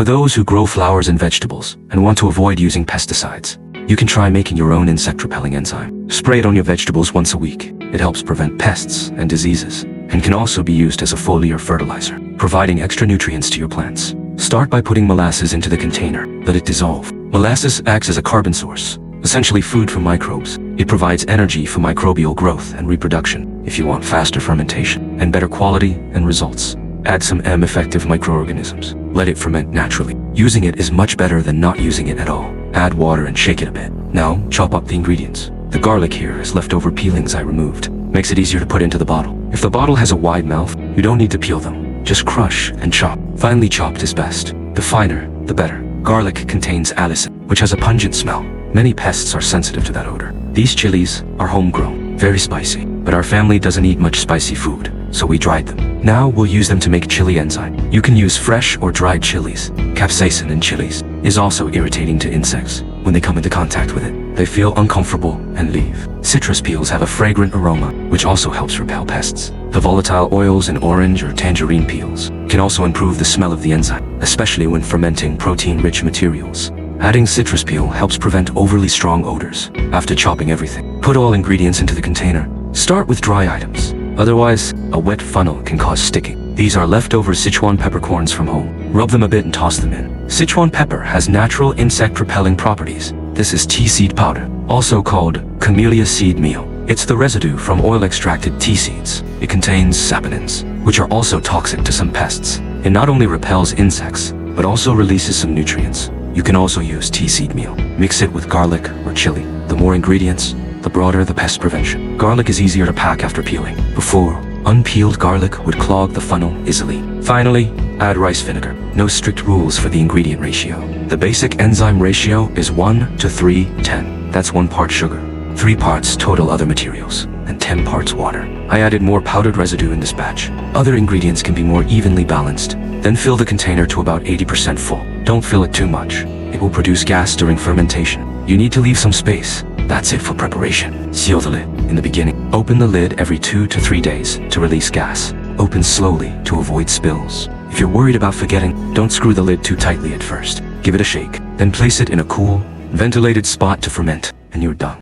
For those who grow flowers and vegetables and want to avoid using pesticides, you can try making your own insect-repelling enzyme. Spray it on your vegetables once a week. It helps prevent pests and diseases, and can also be used as a foliar fertilizer, providing extra nutrients to your plants. Start by putting molasses into the container. Let it dissolve. Molasses acts as a carbon source, essentially food for microbes. It provides energy for microbial growth and reproduction. If you want faster fermentation and better quality and results, add some effective microorganisms. Let it ferment naturally. Using it is much better than not using it at all. Add water and shake it a bit. Now, chop up the ingredients. The garlic here is leftover peelings I removed. Makes it easier to put into the bottle. If the bottle has a wide mouth, you don't need to peel them. Just crush and chop. Finely chopped is best. The finer, the better. Garlic contains allicin, which has a pungent smell. Many pests are sensitive to that odor. These chilies are homegrown, very spicy, but our family doesn't eat much spicy food, so we dried them. Now we'll use them to make chili enzyme. You can use fresh or dried chilies. Capsaicin in chilies is also irritating to insects. When they come into contact with it, they feel uncomfortable and leave. Citrus peels have a fragrant aroma, which also helps repel pests. The volatile oils in orange or tangerine peels can also improve the smell of the enzyme, especially when fermenting protein-rich materials. Adding citrus peel helps prevent overly strong odors. After chopping everything, put all ingredients into the container. Start with dry items. Otherwise, a wet funnel can cause sticking. These are leftover Sichuan peppercorns from home. Rub them a bit and toss them in. Sichuan pepper has natural insect-repelling properties. This is tea seed powder, also called camellia seed meal. It's the residue from oil-extracted tea seeds. It contains saponins, which are also toxic to some pests. It not only repels insects, but also releases some nutrients. You can also use tea seed meal. Mix it with garlic or chili. The more ingredients, the broader the pest prevention. Garlic is easier to pack after peeling. Before, unpeeled garlic would clog the funnel easily. Finally, add rice vinegar. No strict rules for the ingredient ratio. The basic enzyme ratio is 1 to 3:10. That's 1 part sugar, 3 parts total other materials, and 10 parts water. I added more powdered residue in this batch. Other ingredients can be more evenly balanced. Then fill the container to about 80% full. Don't fill it too much. It will produce gas during fermentation. You need to leave some space. That's it for preparation. Seal the lid. In the beginning, open the lid every 2 to 3 days to release gas. Open slowly to avoid spills. If you're worried about forgetting, don't screw the lid too tightly at first. Give it a shake. Then place it in a cool, ventilated spot to ferment, and you're done.